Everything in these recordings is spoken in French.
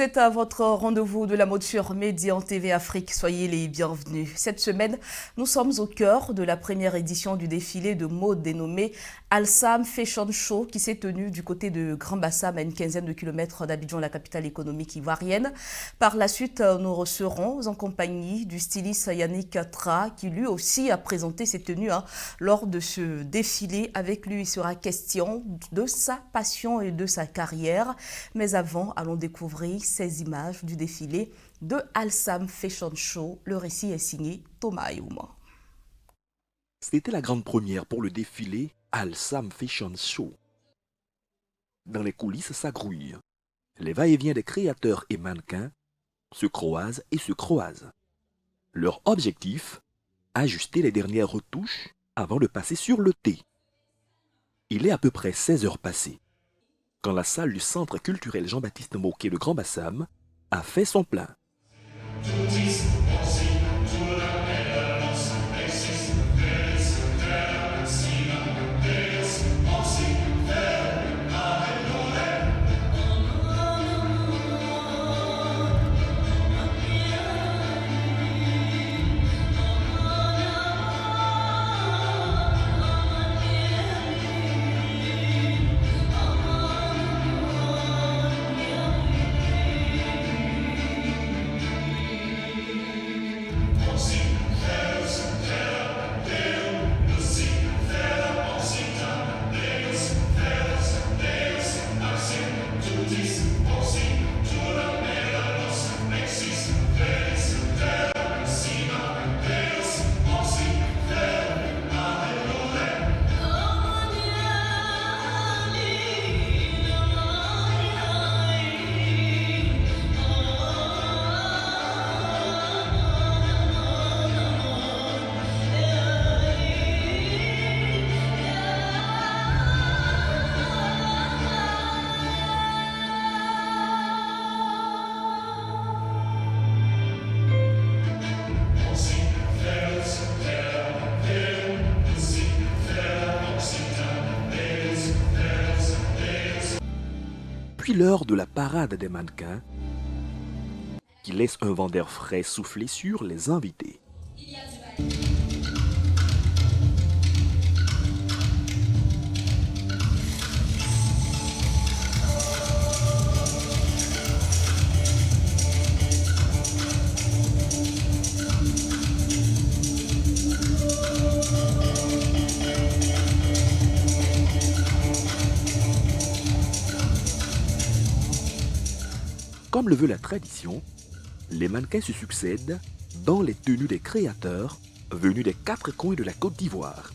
Vous êtes à votre rendez-vous de la mode sur Médian TV Afrique. Soyez les bienvenus. Cette semaine, nous sommes au cœur de la première édition du défilé de mode dénommé Al-Sam Fashion Show qui s'est tenu du côté de Grand Bassam à une quinzaine de kilomètres d'Abidjan, la capitale économique ivoirienne. Par la suite, nous serons en compagnie du styliste Yannick Tra qui lui aussi a présenté ses tenues lors de ce défilé. Avec lui, il sera question de sa passion et de sa carrière. Mais avant, allons découvrir ces images du défilé de Al-Sam Fashion Show. Le récit est signé Thomas Ayouma. C'était la grande première pour le défilé Al-Sam Fashion Show. Dans les coulisses, ça grouille. Les va-et-vient des créateurs et mannequins se croisent et se croisent. Leur objectif, ajuster les dernières retouches avant de passer sur le thé. Il est à peu près 16 heures passées quand la salle du Centre culturel Jean-Baptiste Moquet de Grand Bassam a fait son plein. Puis l'heure de la parade des mannequins qui laisse un vent d'air frais souffler sur les invités. Comme le veut la tradition, les mannequins se succèdent dans les tenues des créateurs venus des 4 coins de la Côte d'Ivoire.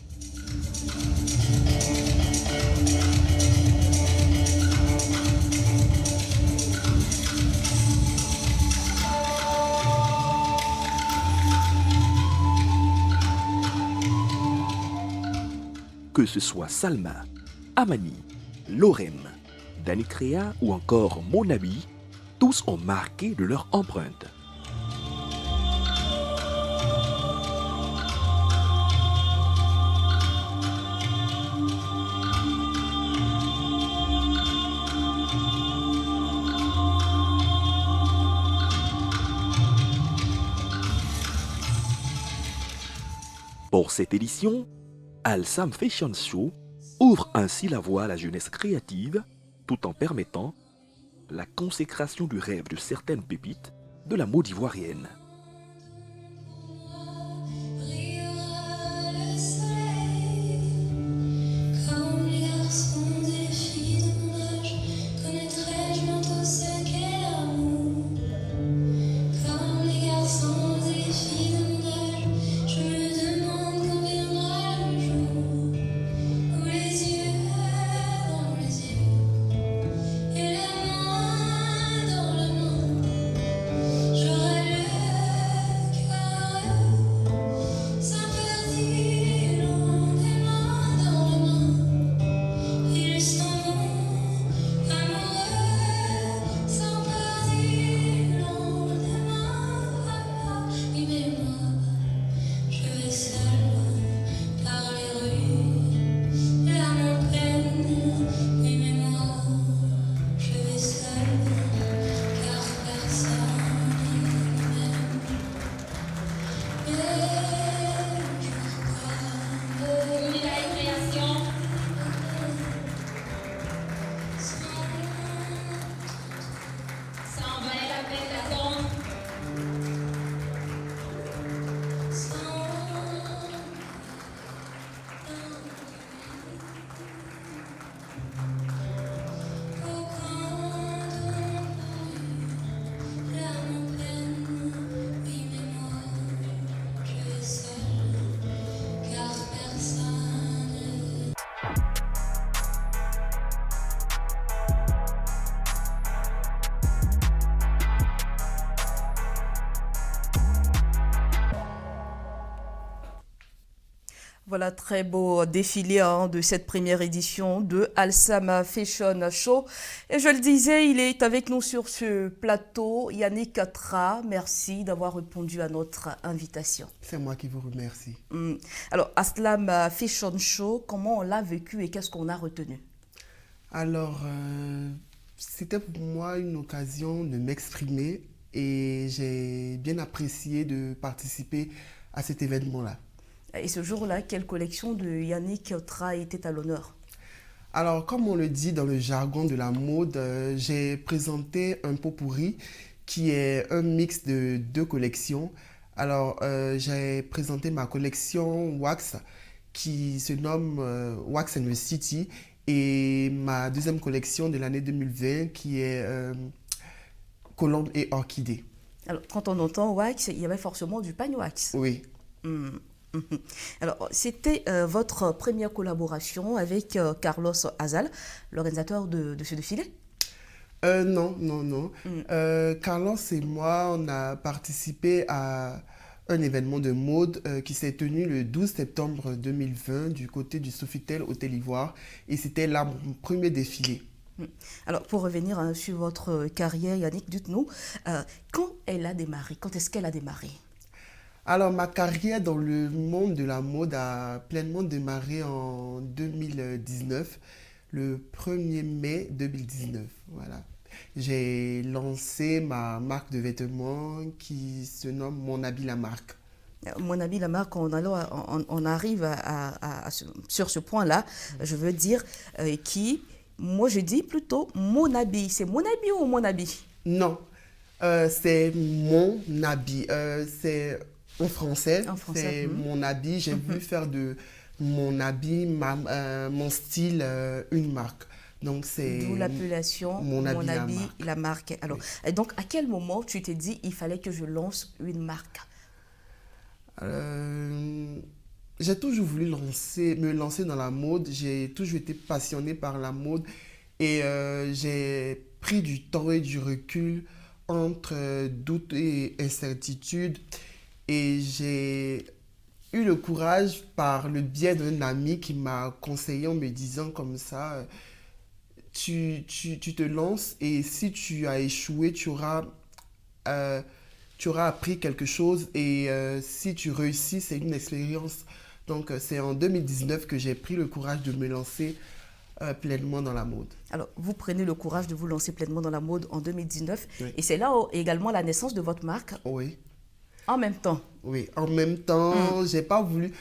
Que ce soit Salma, Amani, Lorem, Dani Créa ou encore Monabi, tous ont marqué de leur empreinte. Pour cette édition, Al-Sam Fashion Show ouvre ainsi la voie à la jeunesse créative tout en permettant la consécration du rêve de certaines pépites de la mode ivoirienne. J'aurais le Voilà, très beau défilé de cette première édition de Alsam Fashion Show. Et je le disais, il est avec nous sur ce plateau, Yannick Katra. Merci d'avoir répondu à notre invitation. C'est moi qui vous remercie. Alors, Alsam Fashion Show, comment on l'a vécu et qu'est-ce qu'on a retenu? Alors, c'était pour moi une occasion de m'exprimer et j'ai bien apprécié de participer à cet événement-là. Et ce jour-là, quelle collection de Yannick Katra était à l'honneur? Alors, comme on le dit dans le jargon de la mode, j'ai présenté un pot pourri qui est un mix de deux collections. Alors, j'ai présenté ma collection Wax qui se nomme Wax and the City et ma deuxième collection de l'année 2020 qui est Colombe et Orchidée. Alors, quand on entend wax, il y avait forcément du pagne wax. Oui. Alors, c'était votre première collaboration avec Carlos Azal, l'organisateur de ce défilé? Non. Carlos et moi, on a participé à un événement de mode qui s'est tenu le 12 septembre 2020 du côté du Sofitel Hôtel Ivoire et c'était là mon premier défilé. Alors, pour revenir sur votre carrière, Yannick, dites-nous, quand elle a démarré? Quand est-ce qu'elle a démarré? Alors, ma carrière dans le monde de la mode a pleinement démarré en 2019, le 1er mai 2019. Voilà. J'ai lancé ma marque de vêtements qui se nomme Mon Habit la marque. Mon ami, la marque, on arrive sur ce point-là, je veux dire, moi je dis plutôt mon habit. C'est mon habit ou mon habit? Non, c'est mon habit. C'est en français, c'est mon habit. J'ai voulu faire de mon habit, mon style, une marque. Donc c'est d'où l'appellation mon habit, la marque. Alors, oui. Et donc, à quel moment tu t'es dit il fallait que je lance une marque? J'ai toujours voulu me lancer dans la mode. J'ai toujours été passionnée par la mode et j'ai pris du temps et du recul entre doute et incertitude. Et j'ai eu le courage par le biais d'un ami qui m'a conseillé en me disant comme ça, tu te lances et si tu as échoué, tu auras appris quelque chose et si tu réussis, c'est une expérience. Donc c'est en 2019 que j'ai pris le courage de me lancer pleinement dans la mode. Alors, vous prenez le courage de vous lancer pleinement dans la mode en 2019 oui. Et c'est là également la naissance de votre marque? Oui. En même temps? Oui, en même temps, j'ai pas voulu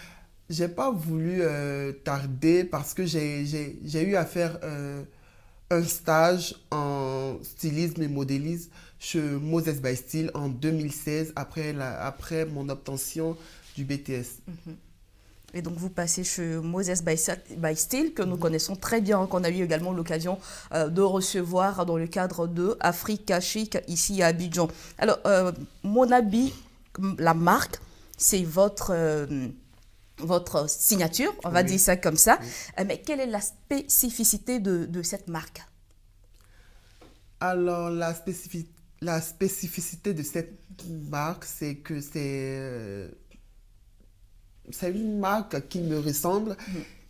tarder parce que j'ai eu à faire un stage en stylisme et modélisme chez Moses by Style en 2016 après mon obtention du BTS. Et donc, vous passez chez Moses by Style, que nous connaissons très bien, qu'on a eu également l'occasion de recevoir dans le cadre de Africa Chic, ici à Abidjan. Alors, mon habit, la marque, c'est votre signature, on va dire ça comme ça. Oui. Mais quelle est la spécificité de cette marque? Alors, la spécificité de cette marque, c'est que c'est une marque qui me ressemble,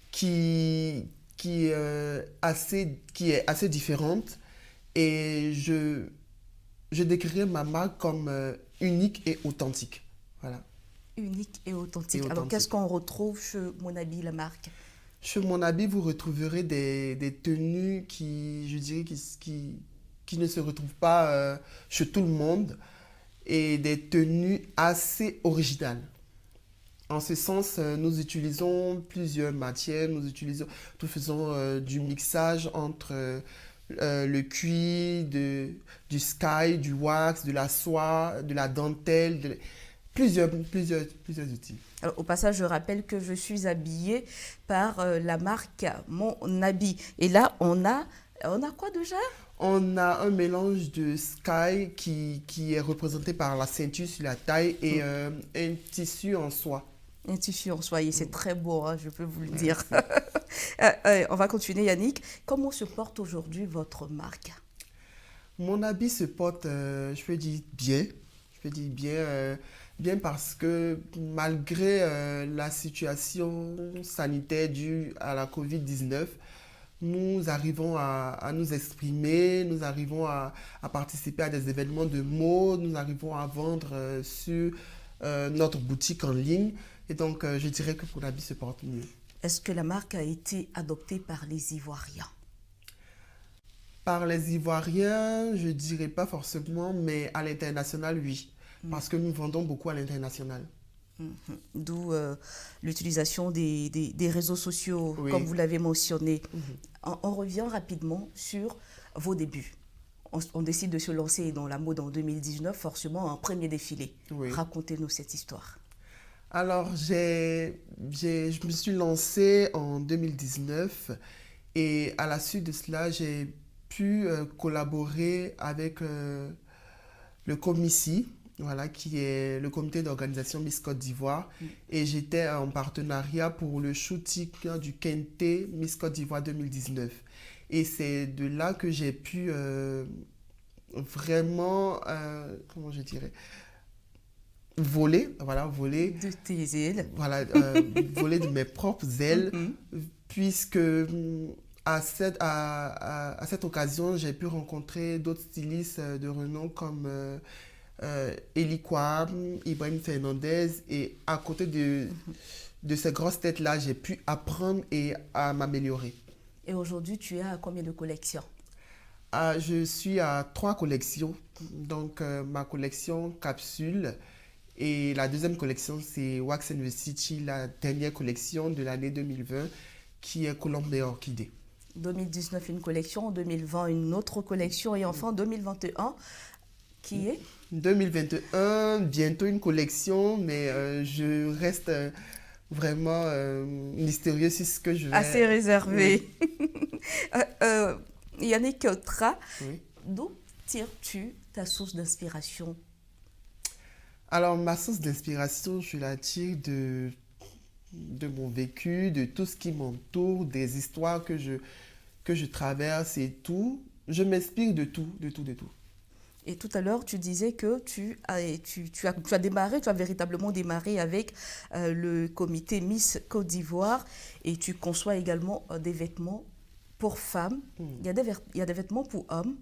qui est assez différente. Et je décrirais ma marque comme unique et authentique. Voilà. Unique et authentique. Alors, qu'est-ce qu'on retrouve chez Mon Habit, la marque? Chez Mon Habit, vous retrouverez des tenues qui, je dirais, qui ne se retrouvent pas chez tout le monde et des tenues assez originales. En ce sens, nous utilisons plusieurs matières, nous faisons du mixage entre le cuir, du sky, du wax, de la soie, de la dentelle, plusieurs outils. Alors, au passage, je rappelle que je suis habillée par la marque Mon Habit. Et là, on a quoi déjà? On a un mélange de sky qui est représenté par la ceinture sur la taille et un tissu en soie. Un tissu en soie, c'est très beau, hein, je peux vous le dire. On va continuer, Yannick. Comment se porte aujourd'hui votre marque? Mon habit se porte, je peux dire bien. Bien parce que malgré la situation sanitaire due à la COVID-19, nous arrivons à nous exprimer, nous arrivons à participer à des événements de mode, nous arrivons à vendre sur notre boutique en ligne. Et donc, je dirais que Pounabi se porte mieux. Est-ce que la marque a été adoptée par les Ivoiriens? Par les Ivoiriens, je dirais pas forcément, mais à l'international, oui. Parce que nous vendons beaucoup à l'international. D'où l'utilisation des réseaux sociaux, Oui. comme vous l'avez mentionné. On revient rapidement sur vos débuts. On décide de se lancer dans la mode en 2019, forcément un premier défilé. Oui. Racontez-nous cette histoire. Alors, je me suis lancée en 2019 et à la suite de cela, j'ai pu collaborer avec le COMICI, voilà, qui est le comité d'organisation Miss Côte d'Ivoire. Et j'étais en partenariat pour le shooting du Kente Miss Côte d'Ivoire 2019. Et c'est de là que j'ai pu vraiment, comment je dirais, voler De tes ailes. voilà, voler de mes propres ailes, puisque à cette occasion, j'ai pu rencontrer d'autres stylistes de renom comme Eli Kwam, Ibrahim Fernandez, et à côté de ces grosses têtes-là, j'ai pu apprendre et à m'améliorer. Et aujourd'hui, tu es à combien de collections? Je suis à 3 collections, donc ma collection Capsule, et la deuxième collection, c'est Wax and the City, la dernière collection de l'année 2020, qui est Colombe et Orchidée. 2019, une collection, 2020, une autre collection, et enfin 2021, qui est 2021, bientôt une collection, mais je reste vraiment mystérieux sur ce que je vais... assez réservé. Oui. Yannick Tra, Oui. d'où tires-tu ta source d'inspiration? Alors, ma source d'inspiration, je la tire de mon vécu, de tout ce qui m'entoure, des histoires que je traverse et tout. Je m'inspire de tout. Et tout à l'heure, tu disais que tu as véritablement démarré avec le comité Miss Côte d'Ivoire et tu conçois également des vêtements pour femmes. Il y a des vêtements pour hommes.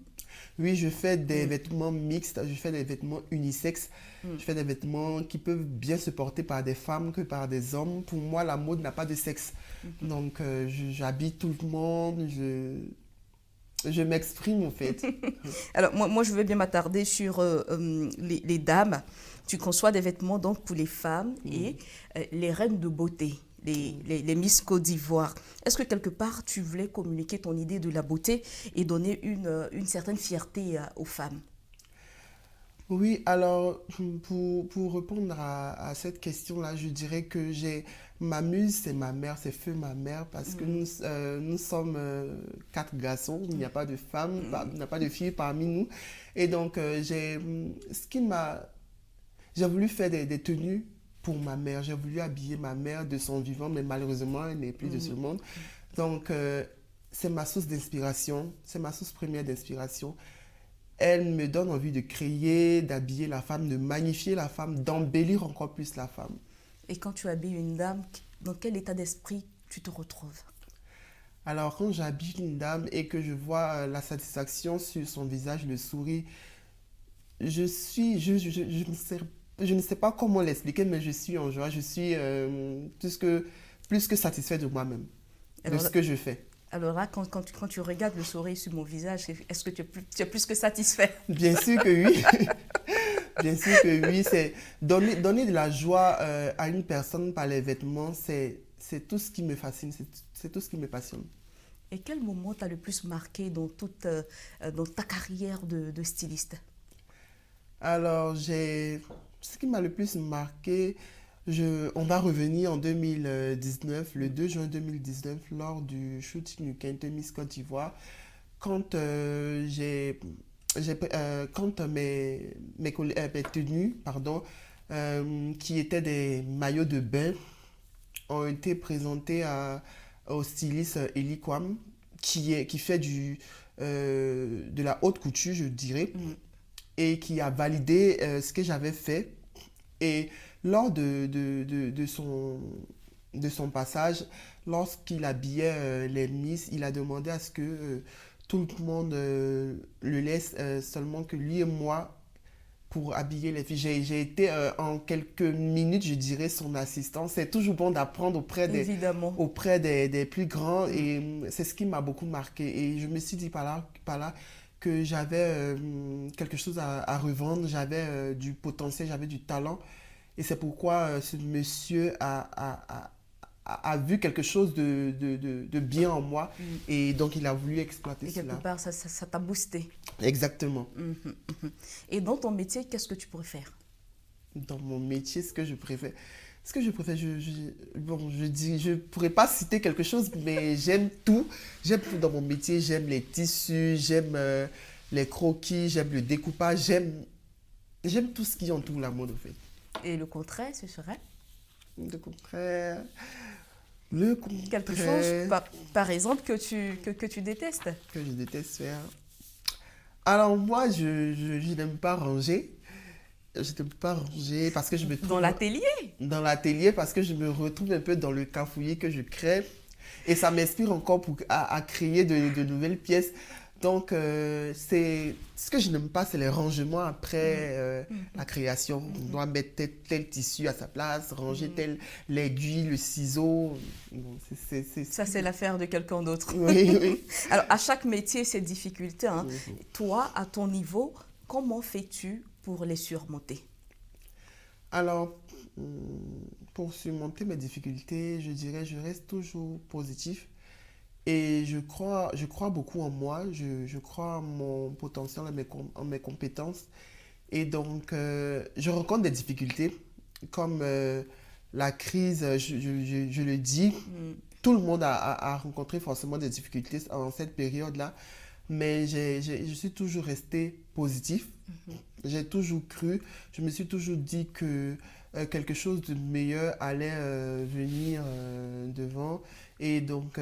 Oui, je fais des vêtements mixtes, je fais des vêtements unisexes, je fais des vêtements qui peuvent bien se porter par des femmes que par des hommes. Pour moi, la mode n'a pas de sexe. Donc, j'habille tout le monde, je m'exprime en fait. Alors, moi, je veux bien m'attarder sur les dames. Tu conçois des vêtements donc pour les femmes et les reines de beauté, les Miss Côte d'Ivoire. Est-ce que quelque part, tu voulais communiquer ton idée de la beauté et donner une certaine fierté aux femmes? Oui, alors pour répondre à cette question-là, je dirais que ma muse, c'est ma mère, c'est feu ma mère, parce que nous sommes 4 garçons, il n'y a pas de femmes, il n'y a pas de filles parmi nous. Et donc, j'ai voulu faire des tenues pour ma mère, j'ai voulu habiller ma mère de son vivant, mais malheureusement, elle n'est plus de ce monde. Donc, c'est ma source d'inspiration, c'est ma source première d'inspiration. Elle me donne envie de créer, d'habiller la femme, de magnifier la femme, d'embellir encore plus la femme. Et quand tu habilles une dame, dans quel état d'esprit tu te retrouves? Alors, quand j'habille une dame et que je vois la satisfaction sur son visage, le sourire, je ne sais pas comment l'expliquer, mais je suis en joie, je suis plus que satisfait de moi-même, de ce que je fais. Alors là, quand tu regardes le sourire sur mon visage, est-ce que tu es plus que satisfait? Bien sûr que oui. Bien sûr que oui. C'est donner de la joie à une personne par les vêtements, c'est tout ce qui me fascine, c'est tout ce qui me passionne. Et quel moment t'a le plus marqué dans ta carrière de styliste? Alors, ce qui m'a le plus marqué, on va revenir en 2019, le 2 juin 2019, lors du shooting du Kente Miss Côte d'Ivoire, quand mes tenues, qui étaient des maillots de bain, ont été présentées au styliste Eli Kwam, qui fait de la haute couture, je dirais, et qui a validé ce que j'avais fait. Et lors de son passage, lorsqu'il habillait les Miss, il a demandé à ce que tout le monde le laisse seulement que lui et moi pour habiller les filles. J'ai été en quelques minutes, je dirais, son assistant. C'est toujours bon d'apprendre Évidemment. auprès des plus grands et c'est ce qui m'a beaucoup marqué. Et je me suis dit par là que j'avais quelque chose à revendre, j'avais du potentiel, j'avais du talent. Et c'est pourquoi ce monsieur a vu quelque chose de bien en moi et donc il a voulu exploiter Et quelque cela. part, ça t'a boosté. Exactement. Et dans ton métier, qu'est-ce que tu préfères? Dans mon métier, ce que je préfère, bon, je pourrais pas citer quelque chose, mais j'aime tout. J'aime tout dans mon métier. J'aime les tissus, j'aime les croquis, j'aime le découpage, j'aime tout ce qui entoure la mode, en fait. Et le contraire, ce serait? Le contraire. Le Quelque chose, contraire par exemple, que tu détestes? que je déteste faire. Alors moi, je n'aime pas ranger. Je n'aime pas ranger parce que je me trouve Dans l'atelier? dans l'atelier parce que je me retrouve un peu dans le cafouillis que je crée et ça m'inspire encore à créer de nouvelles pièces. Donc, c'est ce que je n'aime pas, c'est les rangements après la création. On doit mettre tel tissu à sa place, ranger l'aiguille, le ciseau. Bon, Ça, c'est l'affaire de quelqu'un d'autre. Oui, oui. Alors, à chaque métier, ses difficultés, hein. Mhm. Toi, à ton niveau, comment fais-tu pour les surmonter? Alors, pour surmonter mes difficultés, je dirais, je reste toujours positif. Et je crois beaucoup en moi, je crois en mon potentiel, en mes compétences. Et donc, je rencontre des difficultés, comme la crise, je le dis, tout le monde a rencontré forcément des difficultés en cette période-là, mais je suis toujours resté positif. J'ai toujours cru, je me suis toujours dit que quelque chose de meilleur allait venir devant. Et donc,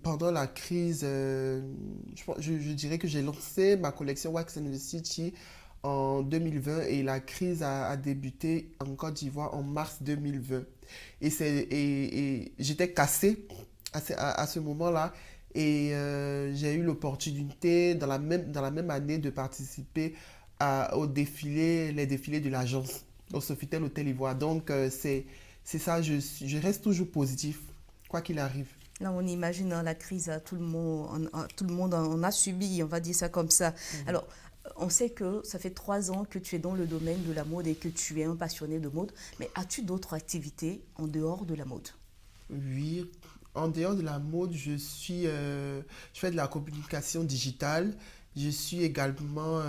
pendant la crise, je dirais que j'ai lancé ma collection Wax and the City en 2020 et la crise a débuté en Côte d'Ivoire en mars 2020. Et j'étais cassée à ce moment-là et j'ai eu l'opportunité dans la même année de participer les défilés de l'agence au Sofitel Hôtel Ivoire. Donc, c'est ça, je reste toujours positif, quoi qu'il arrive. Là, on imagine hein, la crise, tout le monde en a subi, on va dire ça comme ça. Alors, on sait que ça fait 3 ans que tu es dans le domaine de la mode et que tu es un passionné de mode, mais as-tu d'autres activités en dehors de la mode? Oui, en dehors de la mode, je fais de la communication digitale. Je suis également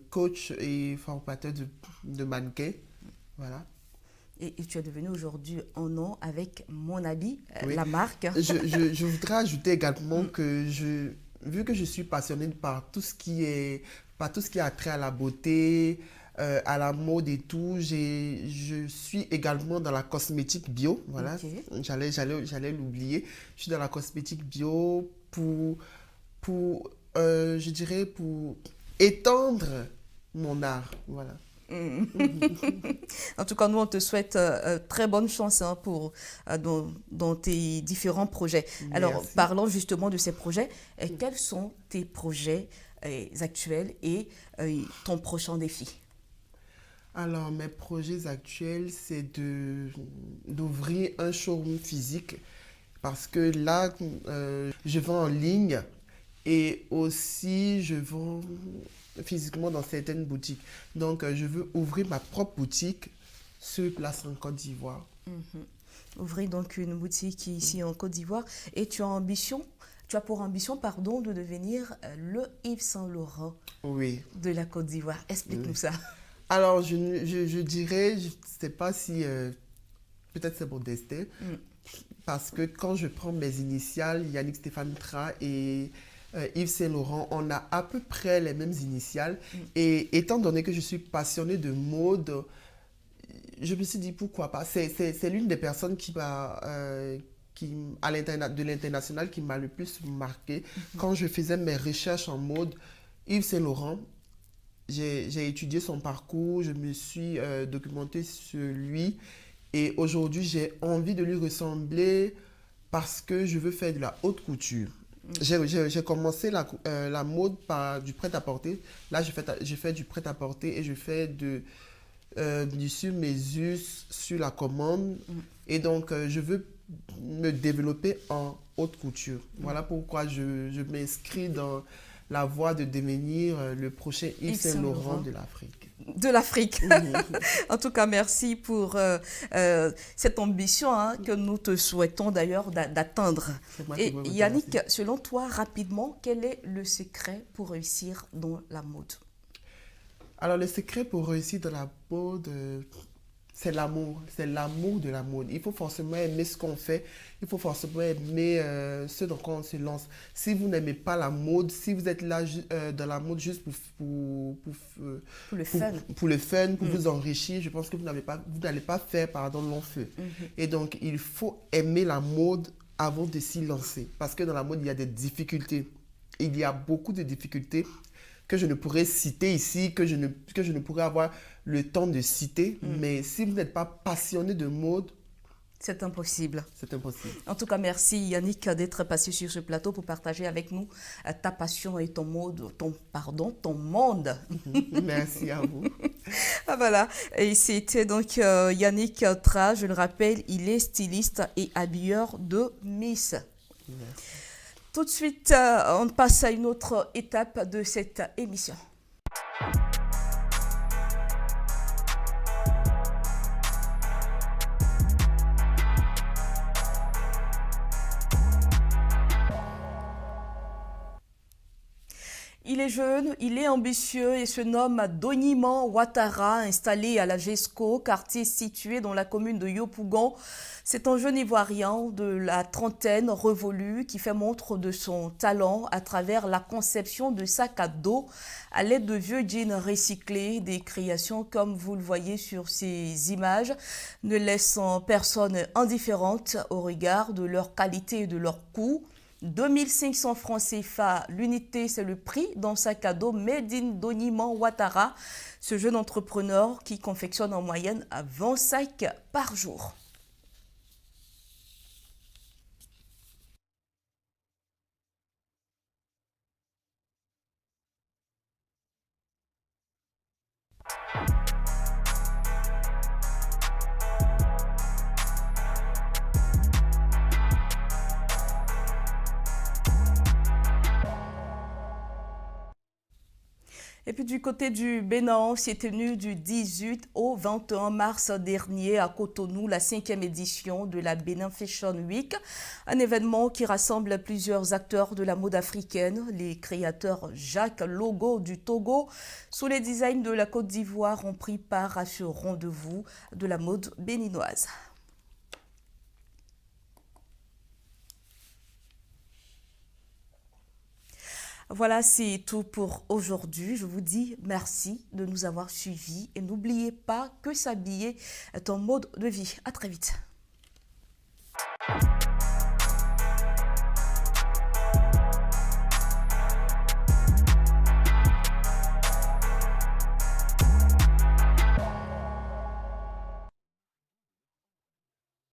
coach et formateur de mannequins. Voilà. Et tu es devenu aujourd'hui un nom avec Mon Habit, Oui. la marque. Je voudrais ajouter également que vu que je suis passionnée par tout ce qui a trait à la beauté, à la mode et tout, je suis également dans la cosmétique bio. Voilà, Ok. j'allais l'oublier. Je suis dans la cosmétique bio je dirais, pour étendre mon art. Voilà. En tout cas, nous, on te souhaite très bonne chance hein, dans tes différents projets. Alors, Merci. parlons justement de ces projets. Quels sont tes projets actuels et ton prochain défi? Alors, mes projets actuels, c'est d'ouvrir un showroom physique parce que là, je vends en ligne et aussi je vends physiquement dans certaines boutiques. Donc, je veux ouvrir ma propre boutique sur place en Côte d'Ivoire. Ouvrir donc une boutique ici en Côte d'Ivoire et tu as pour ambition, pardon, de devenir le Yves Saint Laurent Oui. de la Côte d'Ivoire. Explique-nous ça. Alors, je dirais, je ne sais pas si peut-être c'est mon destin, parce que quand je prends mes initiales, Yannick Stéphane Tra et Yves Saint Laurent, on a à peu près les mêmes initiales. Et étant donné que je suis passionnée de mode, je me suis dit pourquoi pas. C'est l'une des personnes de l'international qui m'a le plus marqué. Quand je faisais mes recherches en mode, Yves Saint Laurent j'ai étudié son parcours, je me suis documentée sur lui et aujourd'hui j'ai envie de lui ressembler parce que je veux faire de la haute couture. J'ai commencé la mode par du prêt-à-porter. Là, je fais du prêt-à-porter et je fais du sur-mesure sur la commande. Et donc, je veux me développer en haute couture. Voilà pourquoi je m'inscris dans la voie de devenir le prochain Yves Saint-Laurent de l'Afrique. De l'Afrique. En tout cas, merci pour cette ambition que nous te souhaitons d'ailleurs d'atteindre. Et Yannick, selon toi, rapidement, quel est le secret pour réussir dans la mode? Alors, le secret pour réussir dans la mode, c'est l'amour de la mode. Il faut forcément aimer ce qu'on fait, il faut forcément aimer ce dans quoi on se lance. Si vous n'aimez pas la mode, si vous êtes là dans la mode juste pour le fun, pour vous enrichir, je pense que vous n'allez pas faire long feu. Et donc, il faut aimer la mode avant de s'y lancer. Parce que dans la mode, il y a des difficultés. Il y a beaucoup de difficultés que je ne pourrais citer ici, que je ne pourrais avoir le temps de citer. Mais si vous n'êtes pas passionné de mode, c'est impossible. C'est impossible. En tout cas, merci Yannick d'être passé sur ce plateau pour partager avec nous ta passion et ton monde. Merci à vous. Ah, voilà, et c'était donc Yannick Tra, je le rappelle, il est styliste et habilleur de Miss. Merci. Tout de suite, on passe à une autre étape de cette émission. Il est jeune, il est ambitieux et se nomme Doniman Ouattara, installé à la GESCO, quartier situé dans la commune de Yopougon. C'est un jeune Ivoirien de la trentaine révolu qui fait montre de son talent à travers la conception de sacs à dos à l'aide de vieux jeans recyclés, des créations comme vous le voyez sur ces images, ne laissant personne indifférente au regard de leur qualité et de leur coût. 2500 francs CFA, l'unité, c'est le prix d'un sac à dos made in Doniman Ouattara, ce jeune entrepreneur qui confectionne en moyenne à 20 sacs par jour. Et puis du côté du Bénin, s'est tenu du 18 au 21 mars dernier à Cotonou, la 5e édition de la Benin Fashion Week. Un événement qui rassemble plusieurs acteurs de la mode africaine. Les créateurs Jacques Logo du Togo, sous les designs de la Côte d'Ivoire, ont pris part à ce rendez-vous de la mode béninoise. Voilà, c'est tout pour aujourd'hui. Je vous dis merci de nous avoir suivis et n'oubliez pas que s'habiller est un mode de vie. À très vite.